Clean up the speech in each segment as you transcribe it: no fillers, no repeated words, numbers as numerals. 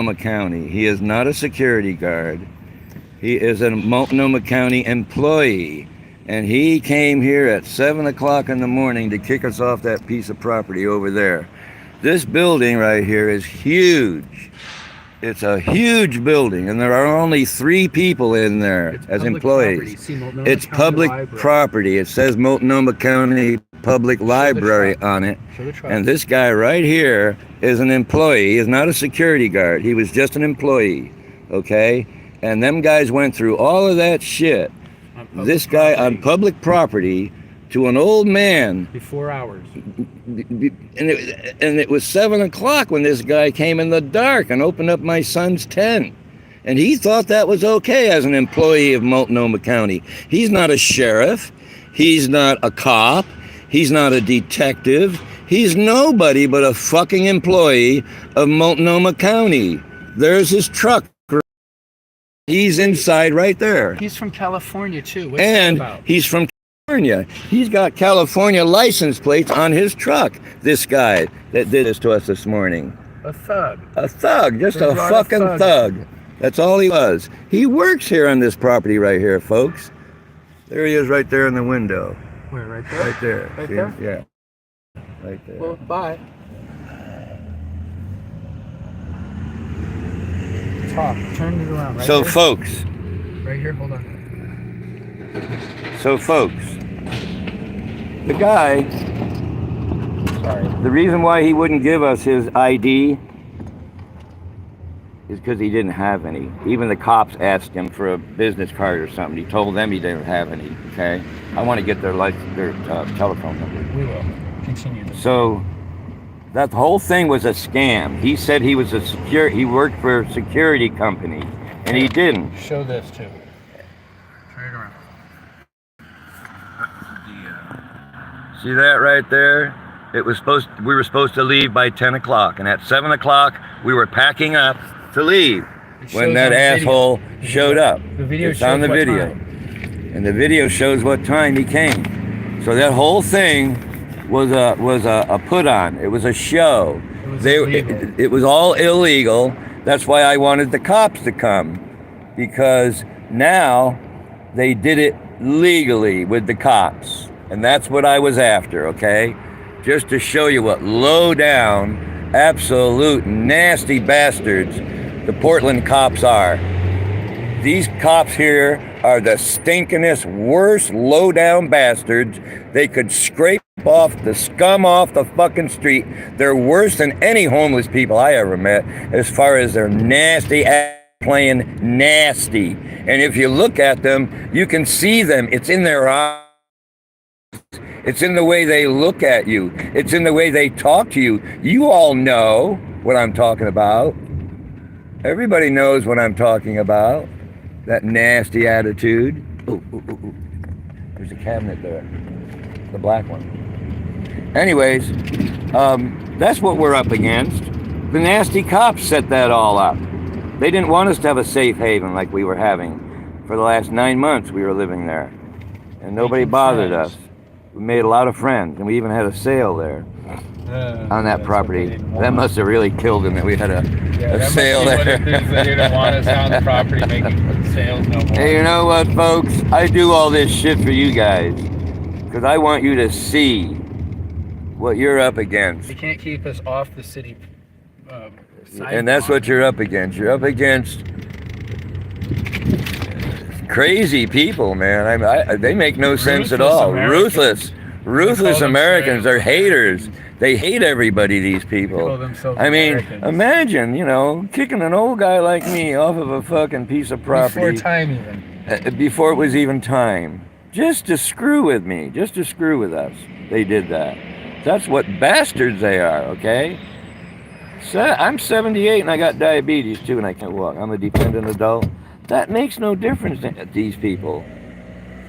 County. He is not a security guard. He is a Multnomah County employee. And he came here at 7 o'clock in the morning to kick us off that piece of property over there. This building right here is huge. It's a huge building, and there are only 3 people in there as employees. It's public property. It says Multnomah County Public Library on it. And this guy right here is an employee. He is not a security guard. He was just an employee, okay? And them guys went through all of that shit. This guy on public property to an old man. Before hours. And it was 7 o'clock when this guy came in the dark and opened up my son's tent. And he thought that was okay as an employee of Multnomah County. He's not a sheriff. He's not a cop. He's not a detective. He's nobody but a fucking employee of Multnomah County. There's his truck. He's inside right there. He's from California too. What's that about? He's from California. He's got California license plates on his truck. This guy that did this to us this morning. A thug. A thug. Just a fucking thug. That's all he was. He works here on this property right here, folks. There he is right there in the window. Where, right there? Right there. Right See? there? Yeah. Right there. Well, bye. Talk. Turn it around. Right So, here. folks. Right here. Hold on. So, folks. The guy. Sorry. The reason why he wouldn't give us his ID is because he didn't have any. Even the cops asked him for a business card or something. He told them he didn't have any. Okay. I want to get their telephone number. We will continue this. So that whole thing was a scam. He said he was he worked for a security company, and he didn't. Show this too. Turn it around. See that right there? We were supposed to leave by 10 o'clock, and at 7 o'clock we were packing up to leave when that asshole showed up. The video it's on the video. And the video shows what time he came. So that whole thing was a put on. It was a show. It was all illegal. That's why I wanted the cops to come, because now they did it legally with the cops, and that's what I was after. Okay, just to show you what low down, absolute nasty bastards the Portland cops are. These cops here are the stinkingest, worst, low-down bastards. They could scrape off the scum off the fucking street. They're worse than any homeless people I ever met, as far as their nasty ass playing nasty. And if you look at them, you can see them. It's in their eyes. It's in the way they look at you. It's in the way they talk to you. You all know what I'm talking about. Everybody knows what I'm talking about. That nasty attitude. Ooh, ooh, ooh, ooh. There's a cabinet there. The black one. Anyways, that's what we're up against. The nasty cops set that all up. They didn't want us to have a safe haven like we were having. For the last 9 months we were living there. And nobody bothered us. We made a lot of friends, and we even had a sale there on that property. That must have really killed him that we had a sale there. They didn't want us on the property making sales no more. Hey, you know what, folks? I do all this shit for you guys because I want you to see what you're up against. They can't keep us off the city sidewalk. And that's what you're up against. You're up against crazy people, man. They make no sense at all. Ruthless Americans. They're haters. They hate everybody, these people. I mean, imagine, kicking an old guy like me off of a fucking piece of property. Before time even. Before it was even time. Just to screw with me. Just to screw with us. They did that. That's what bastards they are, okay? So, I'm 78 and I got diabetes too, and I can't walk. I'm a dependent adult. That makes no difference to these people.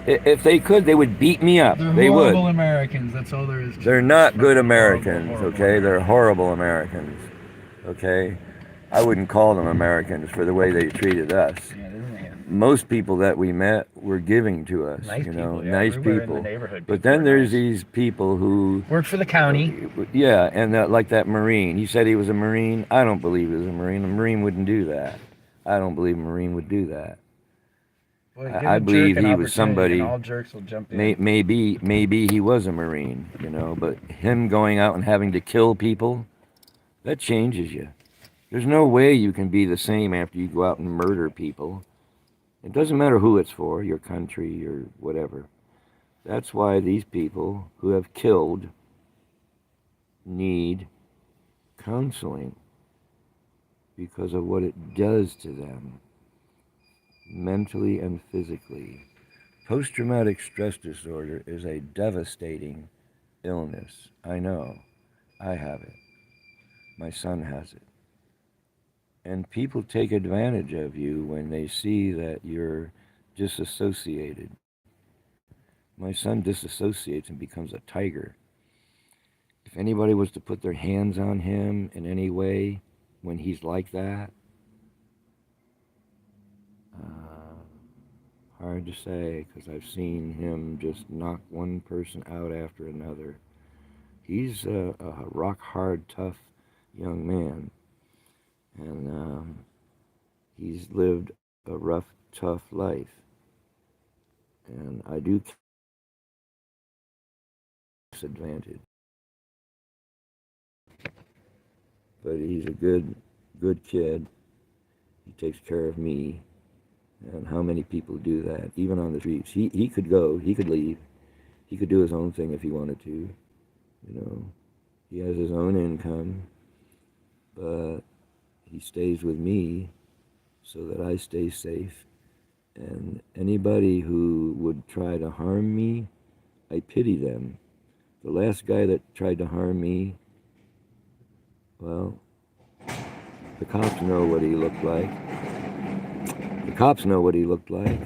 If they could, they would beat me up. They're they would. Horrible Americans. That's all there is. They're not good Americans, okay? They're horrible Americans, okay? I wouldn't call them Americans for the way they treated us. Yeah, most people that we met were giving to us. Nice you know, people, yeah. nice We were in the people. neighborhood. But People then were there's nice. these people who Worked for the county. yeah, and like that Marine. He said he was a Marine. I don't believe he was a Marine. A Marine wouldn't do that. I don't believe a Marine would do that. Well, give I a jerk believe an he was opportunity, somebody. and all jerks will jump in. Maybe he was a Marine, you know. But him going out and having to kill people, that changes you. There's no way you can be the same after you go out and murder people. It doesn't matter who it's for, your country or whatever. That's why these people who have killed need counseling because of what it does to them mentally and physically. Post-traumatic stress disorder is a devastating illness. I know. I have it. My son has it. And people take advantage of you when they see that you're disassociated. My son disassociates and becomes a tiger. If anybody was to put their hands on him in any way when he's like that, hard to say because I've seen him just knock one person out after another. He's a rock hard, tough young man, and he's lived a rough, tough life. And I do disadvantage, but he's a good kid. He takes care of me. And how many people do that, even on the streets? He could go, he could leave, he could do his own thing if he wanted to. You know, he has his own income, but he stays with me so that I stay safe. And anybody who would try to harm me, I pity them. The last guy that tried to harm me, well, the cops know what he looked like. The cops know what he looked like.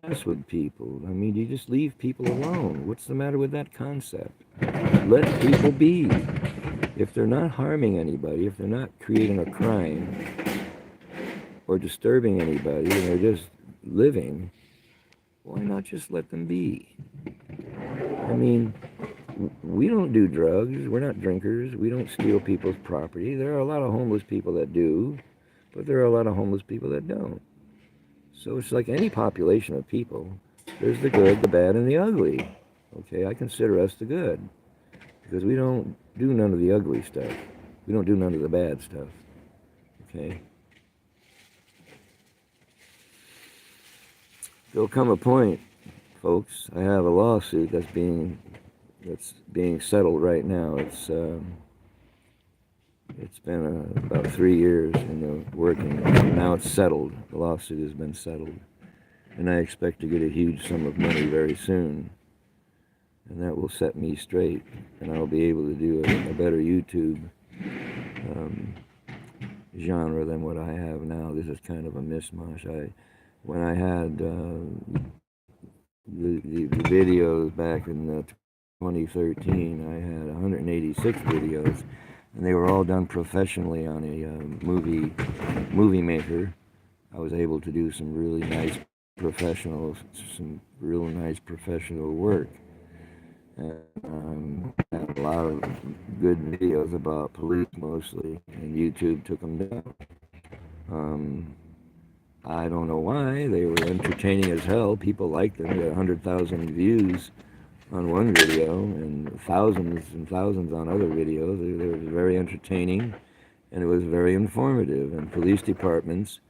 Mess with people. I mean, you just leave people alone. What's the matter with that concept? Let people be. If they're not harming anybody, if they're not creating a crime or disturbing anybody, and they're just living, why not just let them be? I mean, we don't do drugs. We're not drinkers. We don't steal people's property. There are a lot of homeless people that do, but there are a lot of homeless people that don't. So it's like any population of people. There's the good, the bad, and the ugly. Okay, I consider us the good because we don't do none of the ugly stuff. We don't do none of the bad stuff. Okay. There'll come a point, folks. I have a lawsuit that's being settled right now. It's been about 3 years working. Now it's settled. The lawsuit has been settled. And I expect to get a huge sum of money very soon. And that will set me straight. And I'll be able to do a better YouTube genre than what I have now. This is kind of a mishmash. When I had the videos back in 2013, I had 186 videos. And they were all done professionally on a movie maker. I was able to do some really nice professional work. And had a lot of good videos about police mostly, and YouTube took them down. I don't know why. They were entertaining as hell. People liked them. We had 100,000 views on one video and thousands on other videos. They were very entertaining, and it was very informative. And police departments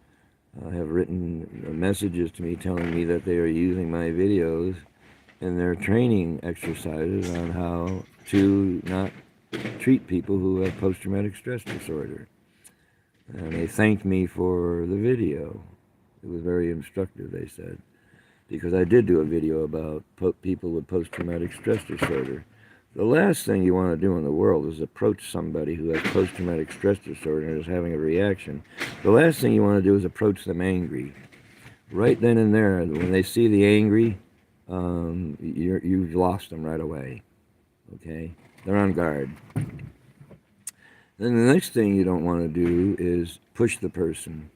have written messages to me telling me that they are using my videos in their training exercises on how to not treat people who have post-traumatic stress disorder. And they thanked me for the video. It was very instructive, they said, because I did do a video about people with post-traumatic stress disorder. The last thing you want to do in the world is approach somebody who has post-traumatic stress disorder and is having a reaction. The last thing you want to do is approach them angry. Right then and there, when they see the angry, you've lost them right away. Okay? They're on guard. Then the next thing you don't want to do is push the person.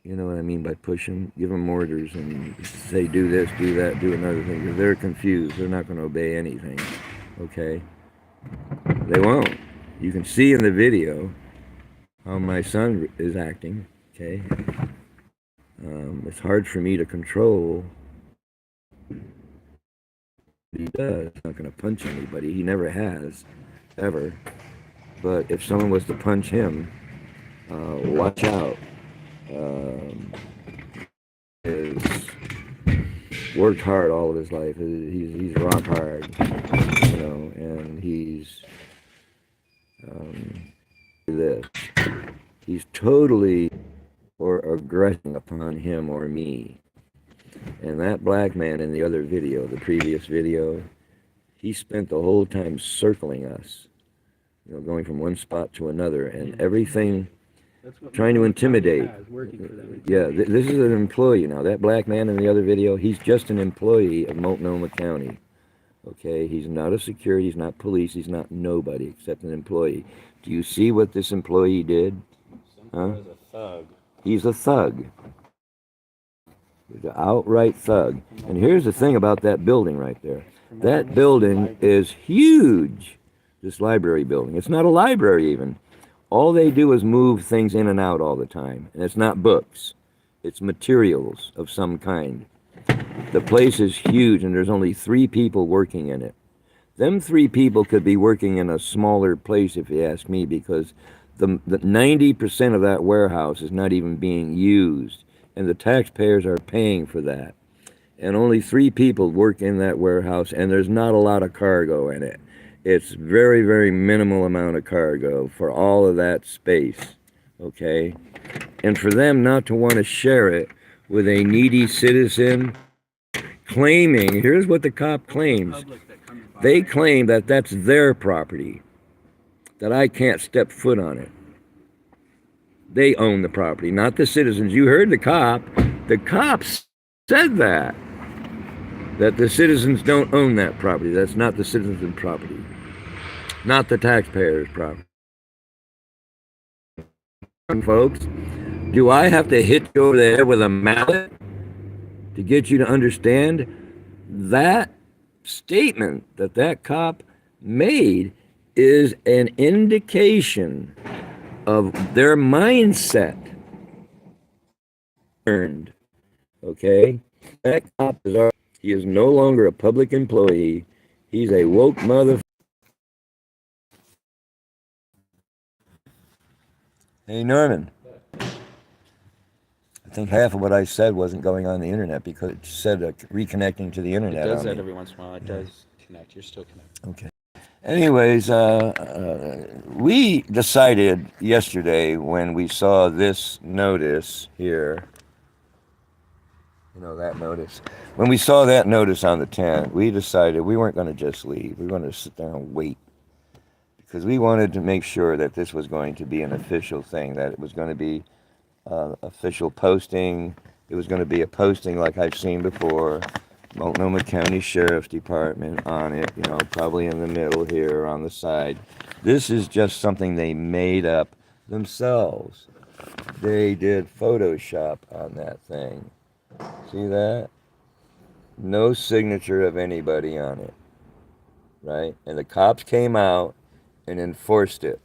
You know what I mean by push them? Give them orders and say, do this, do that, do another thing. Because they're confused. They're not going to obey anything. Okay? They won't. You can see in the video how my son is acting. Okay? It's hard for me to control what he does. He's not going to punch anybody. He never has, ever. But if someone was to punch him, watch out. Is worked hard all of his life. He's rock hard, you know, and he's this. He's totally or aggressing upon him or me. And that black man in the other video, the previous video, he spent the whole time circling us, you know, going from one spot to another, and everything. Trying to intimidate. Yeah, this is an employee now. That black man in the other video, he's just an employee of Multnomah County. Okay, he's not a security, he's not police, he's not nobody except an employee. Do you see what this employee did? Huh? He's a thug. He's a thug. He's an outright thug. And here's the thing about that building right there. That building is huge. This library building. It's not a library even. All they do is move things in and out all the time. And it's not books. It's materials of some kind. The place is huge, and there's only 3 people working in it. Them 3 people could be working in a smaller place, if you ask me, because the 90% of that warehouse is not even being used, and the taxpayers are paying for that. And only 3 people work in that warehouse, and there's not a lot of cargo in it. It's very, very minimal amount of cargo for all of that space, okay? And for them not to want to share it with a needy citizen claiming, here's what the cop claims. They claim that that's their property, that I can't step foot on it. They own the property, not the citizens. You heard the cop. The cops said that the citizens don't own that property. That's not the citizens' property, not the taxpayers' property. Folks, do I have to hit you over the head with a mallet to get you to understand that statement that that cop made is an indication of their mindset? Okay? That cop is he is no longer a public employee. He's a woke mother. Hey, Norman. I think half of what I said wasn't going on the internet because it said reconnecting to the internet. It does that every once in a while. It does connect. You're still connected. Okay. Anyways, we decided yesterday when we saw this notice here, you know, that notice. When we saw that notice on the tent, we decided we weren't going to just leave. We wanted to sit there and wait because we wanted to make sure that this was going to be an official thing, that it was going to be official posting. It was going to be a posting like I've seen before. Multnomah County Sheriff's Department on it, you know, probably in the middle here or on the side. This is just something they made up themselves. They did Photoshop on that thing. See that? No signature of anybody on it, right? And the cops came out and enforced it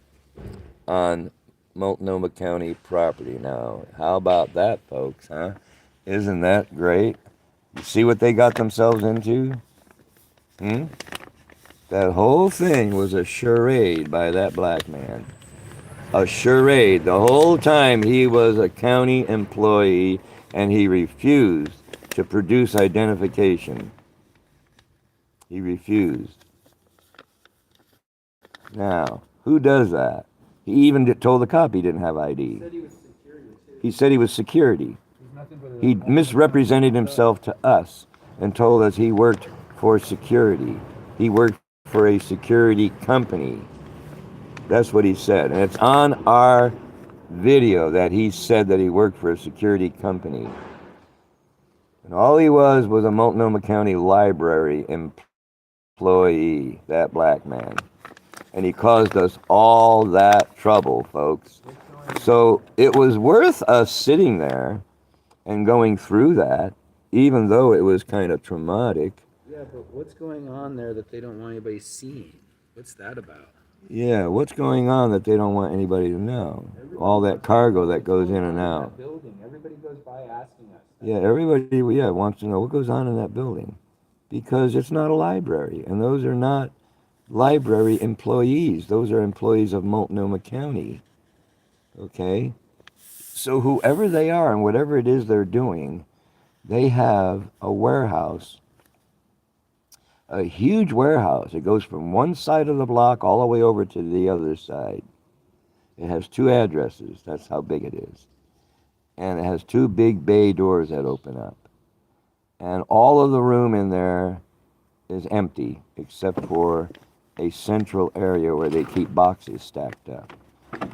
on Multnomah County property. Now, how about that, folks, huh? Isn't that great? You see what they got themselves into? That whole thing was a charade by that black man. A charade. The whole time he was a county employee and he refused to produce identification. He refused. Now, who does that? He even told the cop he didn't have ID. He said he was security. He misrepresented himself to us and told us he worked for security. He worked for a security company. That's what he said. And it's on our video that he said that he worked for a security company. And all he was a Multnomah County Library employee, that black man. and he caused us all that trouble, folks. So it was worth us sitting there and going through that, even though it was kind of traumatic. Yeah, but what's going on there that they don't want anybody seeing? What's that about? Yeah, what's going on that they don't want anybody to know? All that cargo that goes in and out. Building. Everybody goes by asking us. Yeah, everybody wants to know what goes on in that building, because it's not a library, and those are not library employees. Those are employees of Multnomah County. Okay? So whoever they are and whatever it is they're doing, they have a warehouse, a huge warehouse. It goes from one side of the block all the way over to the other side. It has 2 addresses. That's how big it is. And it has 2 big bay doors that open up. And all of the room in there is empty, except for a central area where they keep boxes stacked up.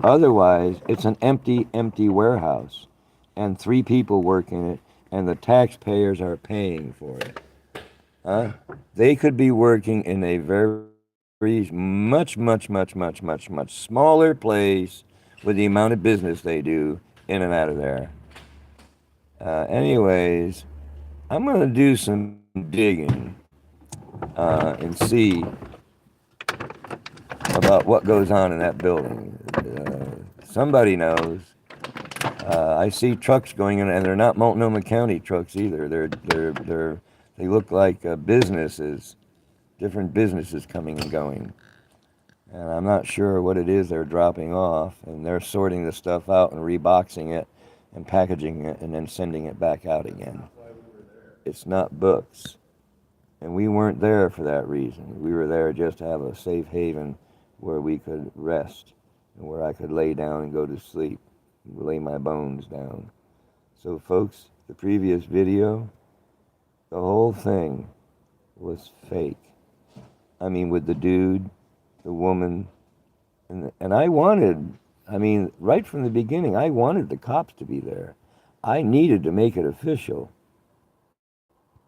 Otherwise, it's an empty warehouse, and 3 people work in it, and the taxpayers are paying for it. Huh? They could be working in a very much smaller place with the amount of business they do in and out of there. Anyways, I'm going to do some digging and see about what goes on in that building. Somebody knows. I see trucks going in, and they're not Multnomah County trucks either. They look like businesses, different businesses coming and going. And I'm not sure what it is they're dropping off, and they're sorting the stuff out and reboxing it and packaging it and then sending it back out again. It's not books. And we weren't there for that reason. We were there just to have a safe haven where we could rest and where I could lay down and go to sleep, lay my bones down. So folks, the previous video, the whole thing was fake. I mean, with the dude, the woman, and I wanted, right from the beginning, I wanted the cops to be there. I needed to make it official,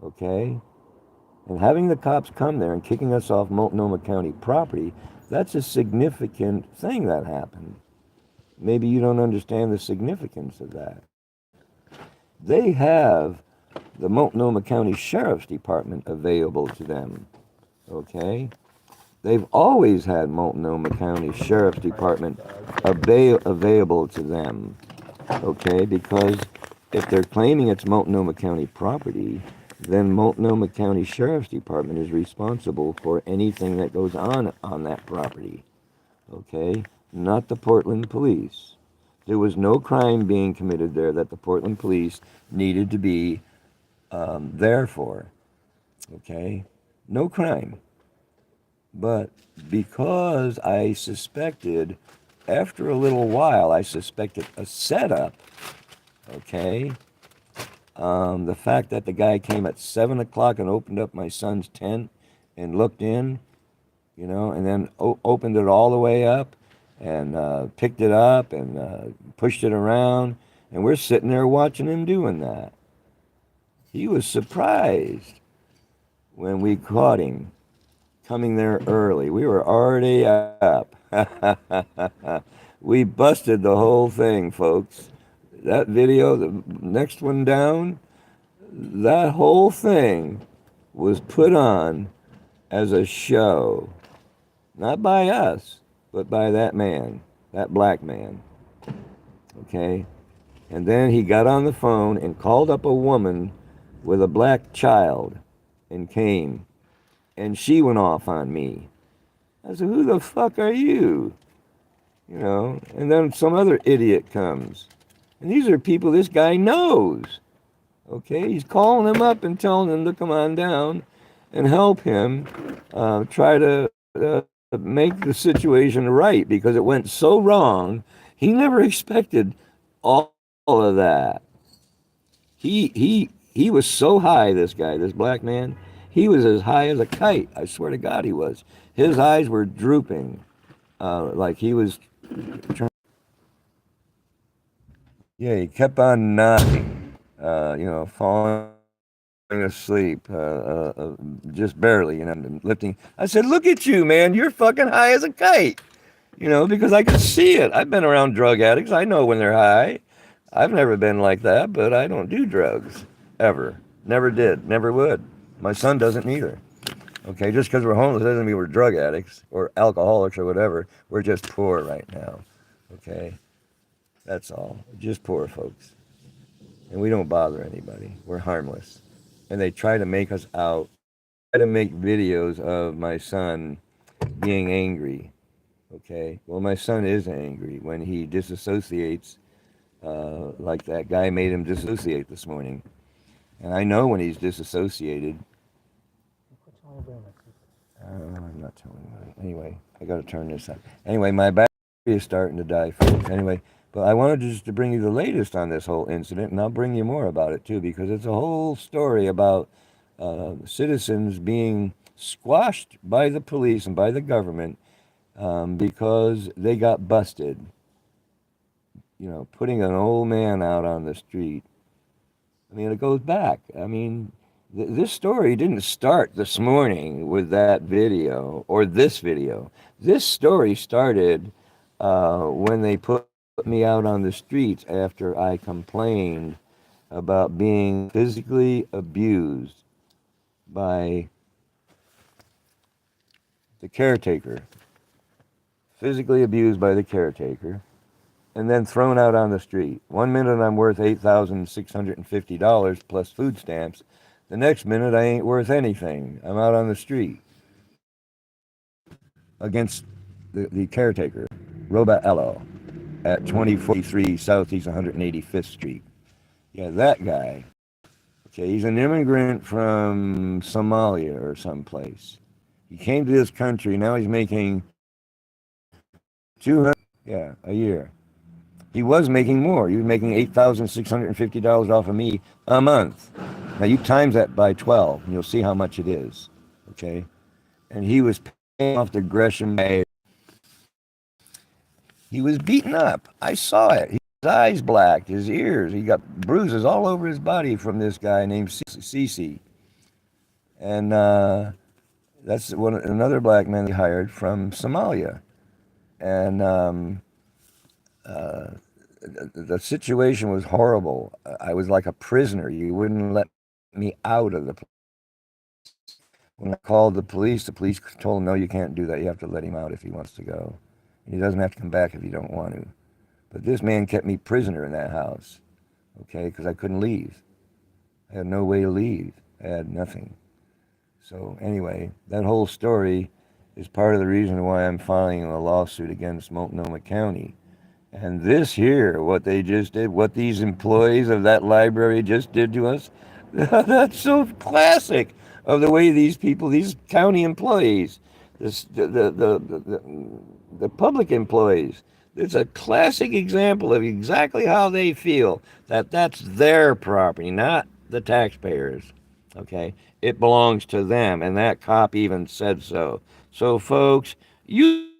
okay? And having the cops come there and kicking us off Multnomah County property, that's a significant thing that happened. Maybe you don't understand the significance of that. They have the Multnomah County Sheriff's Department available to them, okay? They've always had Multnomah County Sheriff's Department available to them, okay? Because if they're claiming it's Multnomah County property, then Multnomah County Sheriff's Department is responsible for anything that goes on that property, okay? Not the Portland Police. There was no crime being committed there that the Portland Police needed to be there for, okay? No crime. But because I suspected, after a little while, I suspected a setup, okay? The fact that the guy came at 7 o'clock and opened up my son's tent and looked in, and then opened it all the way up and picked it up and pushed it around, and we're sitting there watching him doing that. He was surprised when we caught him coming there early. We were already up. We busted the whole thing, folks. That video, the next one down, that whole thing was put on as a show. Not by us, but by that man, that black man. Okay? And then he got on the phone and called up a woman with a black child and came. And she went off on me. I said, who the fuck are you? And then some other idiot comes. And these are people this guy knows. Okay? He's calling them up and telling them to come on down and help him try to make the situation right, because it went so wrong. He never expected all of that. He was so high, this guy, this black man. He was as high as a kite. I swear to God he was. His eyes were drooping, like he was trying. Yeah, he kept on nodding, falling asleep, just barely, lifting. I said, "Look at you, man! You're fucking high as a kite." Because I can see it. I've been around drug addicts. I know when they're high. I've never been like that, but I don't do drugs ever. Never did. Never would. My son doesn't either. Okay, just because we're homeless doesn't mean we're drug addicts or alcoholics or whatever. We're just poor right now. Okay, that's all. Just poor folks, and we don't bother anybody. We're harmless, and they try to make us out. Try to make videos of my son being angry. Okay, well, my son is angry when he disassociates, like that guy made him dissociate this morning. And I know when he's disassociated. I'm not telling you. Anyway, I got to turn this up. Anyway, my battery is starting to die, folks. Anyway, but I wanted just to bring you the latest on this whole incident, and I'll bring you more about it too, because it's a whole story about citizens being squashed by the police and by the government because they got busted. Putting an old man out on the street. I mean, it goes back. I mean, this story didn't start this morning with that video or this video. This story started when they put me out on the streets after I complained about being physically abused by the caretaker. Physically abused by the caretaker. And then thrown out on the street. 1 minute I'm worth $8,650 plus food stamps. The next minute I ain't worth anything. I'm out on the street against the caretaker, Roba at 2043 Southeast 185th Street. Yeah, that guy. Okay, he's an immigrant from Somalia or someplace. He came to this country. Now he's making 200, yeah, a year. He was making more. He was making $8,650 off of me a month. Now you times that by 12, and you'll see how much it is. Okay, and he was paying off the Gresham Bay. He was beaten up. I saw it. His eyes black, his ears. He got bruises all over his body from this guy named Cece. And that's another black man he hired from Somalia. And the situation was horrible. I was like a prisoner. You wouldn't let me out of the place. When I called the police told him, no, you can't do that. You have to let him out if he wants to go. And he doesn't have to come back if you don't want to. But this man kept me prisoner in that house, okay, because I couldn't leave. I had no way to leave. I had nothing. So anyway, that whole story is part of the reason why I'm filing a lawsuit against Multnomah County. And this here, what they just did, what these employees of that library just did to us, that's so classic of the way these people, these county employees, the public employees, it's a classic example of exactly how they feel, that that's their property, not the taxpayers. Okay? It belongs to them, and that cop even said so. So, folks, you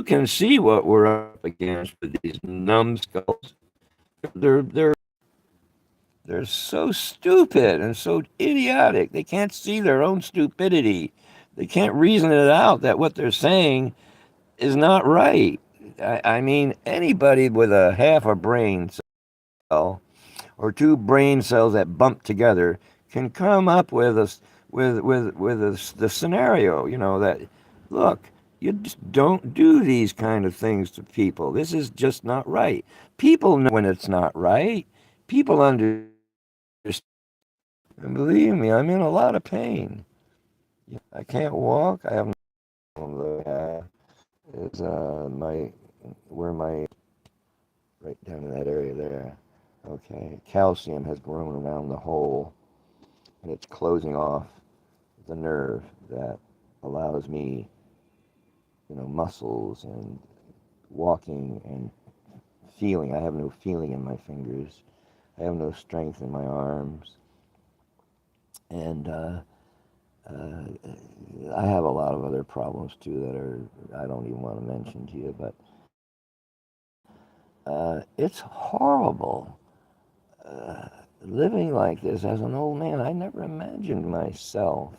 can see what we're up against with these numbskulls. They're they're so stupid and so idiotic. They can't see their own stupidity. They can't reason it out that what they're saying is not right. I mean, anybody with a half a brain cell or two brain cells that bump together can come up with the scenario. That look, you just don't do these kind of things to people. This is just not right. People know when it's not right. People understand. And believe me, I'm in a lot of pain. I can't walk. I have no problem. Is my where my right down in that area there. Okay, calcium has grown around the hole, and it's closing off the nerve that allows me, muscles and walking and feeling. I have no feeling in my fingers. I have no strength in my arms. And I have a lot of other problems too I don't even want to mention to you, but it's horrible. living like this as an old man, I never imagined myself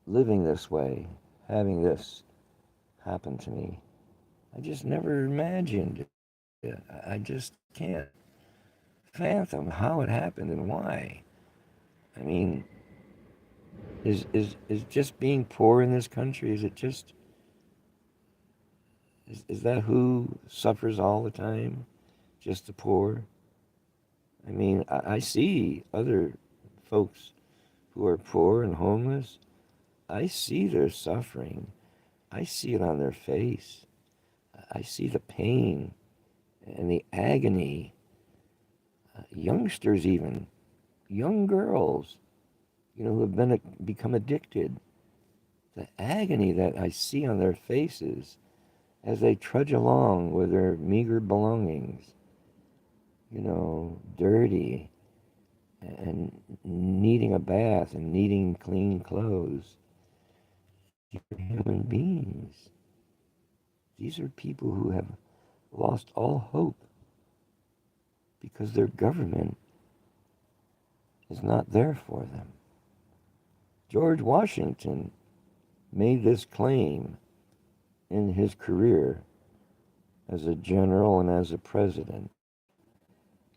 living this way, having this happen to me. I just never imagined it. I just can't fathom how it happened and why. I mean, is just being poor in this country, is it just, is that who suffers all the time? Just the poor? I mean, I see other folks who are poor and homeless. I see their suffering. I see it on their face. I see the pain and the agony. Youngsters, even young girls, who have become addicted. The agony that I see on their faces as they trudge along with their meager belongings, dirty and needing a bath and needing clean clothes. These are human beings. These are people who have lost all hope because their government is not there for them. George Washington made this claim in his career as a general and as a president.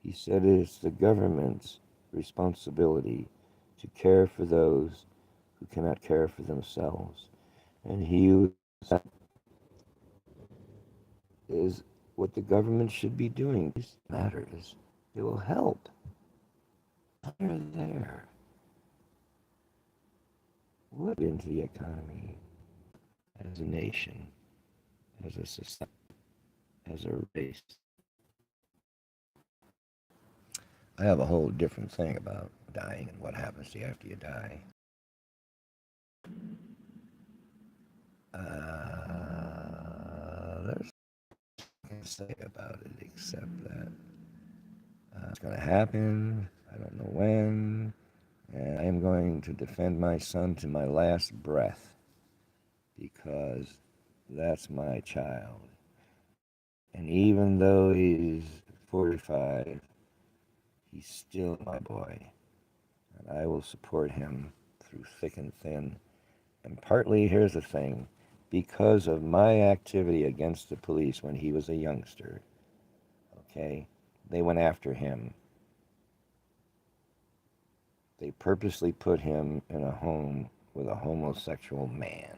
He said it's the government's responsibility to care for those who cannot care for themselves. And he is what the government should be doing. This matters. It will help. They're there. What into the economy as a nation, as a society, as a race. I have a whole different thing about dying and what happens to you after you die. There's nothing to say about it except that it's going to happen. I don't know when. And I am going to defend my son to my last breath because that's my child. And even though he's 45, he's still my boy. And I will support him through thick and thin. And partly, here's the thing, because of my activity against the police when he was a youngster, okay, they went after him. They purposely put him in a home with a homosexual man.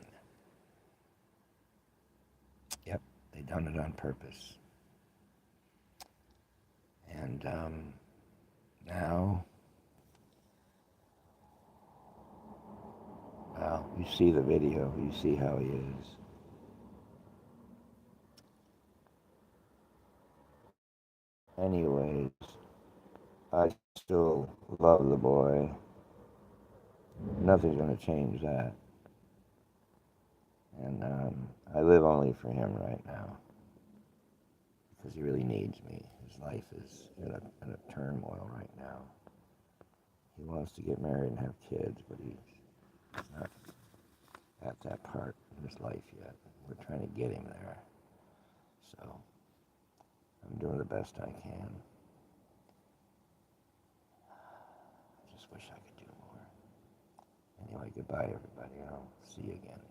Yep, they done it on purpose. And now, well, you see the video, you see how he is. Anyways, I still love the boy. Nothing's going to change that. And I live only for him right now because he really needs me. His life is in a turmoil right now. He wants to get married and have kids, but he's not at that part in his life yet. We're trying to get him there. So I'm doing the best I can. I just wish I could do more. Anyway, goodbye, everybody. I'll see you again.